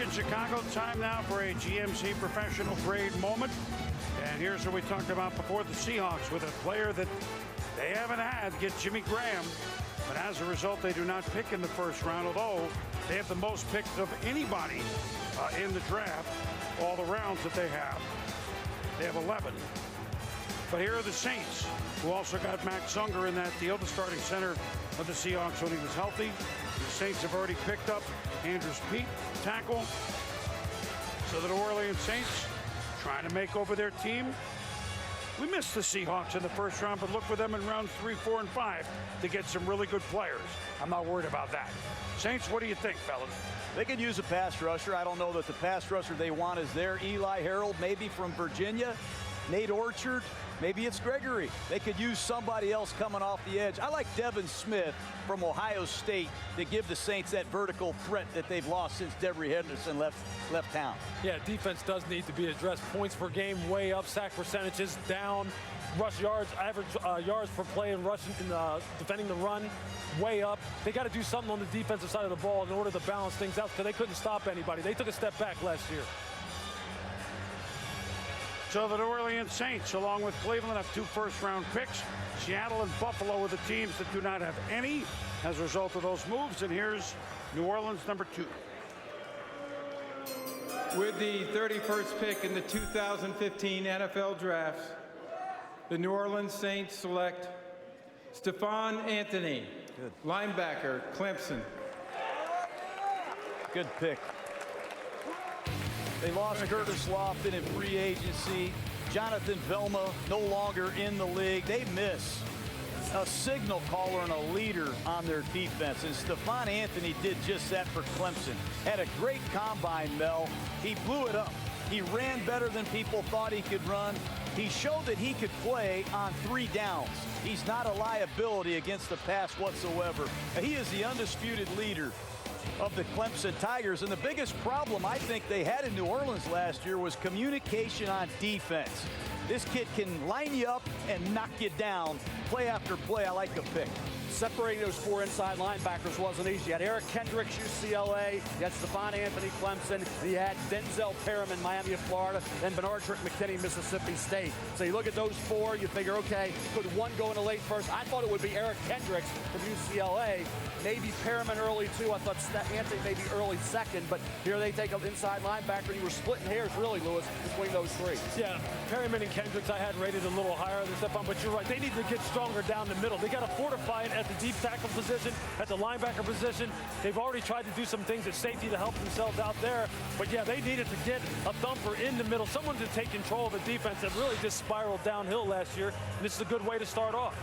in Chicago. Time now for a GMC professional grade moment. And here's what we talked about before: the Seahawks with a player that they haven't had get Jimmy Graham. But as a result, they do not pick in the first round, although they have the most picks of anybody in the draft, all the rounds that they have. They have 11. But here are the Saints, who also got Max Unger in that deal, the starting center of the Seahawks when he was healthy. The Saints have already picked up Andrews Pete, tackle. So the New Orleans Saints trying to make over their team. We missed the Seahawks in the first round, but look for them in rounds 3, 4, and 5 to get some really good players. I'm not worried about that. Saints, what do you think, fellas? They could use a pass rusher. I don't know that the pass rusher they want is there. Eli Harold, maybe from Virginia. Nate Orchard, maybe it's Gregory. They could use somebody else coming off the edge. I like Devin Smith from Ohio State to give the Saints that vertical threat that they've lost since Devery Henderson left town. Yeah, defense does need to be addressed. Points per game way up, sack percentages down, rush yards, average yards per play and rushing, defending the run way up. They got to do something on the defensive side of the ball in order to balance things out, because they couldn't stop anybody. They took a step back last year. So the New Orleans Saints, along with Cleveland, have 2 first-round picks. Seattle and Buffalo are the teams that do not have any as a result of those moves. And here's New Orleans, number 2. With the 31st pick in the 2015 NFL Draft, the New Orleans Saints select Stephone Anthony, linebacker, Clemson. Good pick. They lost Curtis Lofton in free agency. Jonathan Vilma no longer in the league. They miss a signal caller and a leader on their defense. And Stephone Anthony did just that for Clemson. Had a great combine, Mel. He blew it up. He ran better than people thought he could run. He showed that he could play on 3 downs. He's not a liability against the pass whatsoever. He is the undisputed leader of the Clemson Tigers. And the biggest problem I think they had in New Orleans last year was communication on defense. This kid can line you up and knock you down play after play. I like the pick. Separating those 4 inside linebackers wasn't easy. You had Eric Kendricks, UCLA. You had Stephone Anthony, Clemson. And you had Denzel Perriman, Miami of Florida. Then Bernard Trick McKinney, Mississippi State. So you look at those 4, you figure, okay, could one go in the late first? I thought it would be Eric Kendricks from UCLA. Maybe Perriman early, too. I thought Anthony maybe early second. But here they take an inside linebacker. And you were splitting hairs, really, Lewis, between those 3. Yeah, Perriman and Kendricks I had rated a little higher than Stephone, but you're right. They need to get stronger down the middle. They got to fortify it at the deep tackle position, at the linebacker position. They've already tried to do some things at safety to help themselves out there. But, yeah, they needed to get a thumper in the middle, someone to take control of a defense that really just spiraled downhill last year. And this is a good way to start off.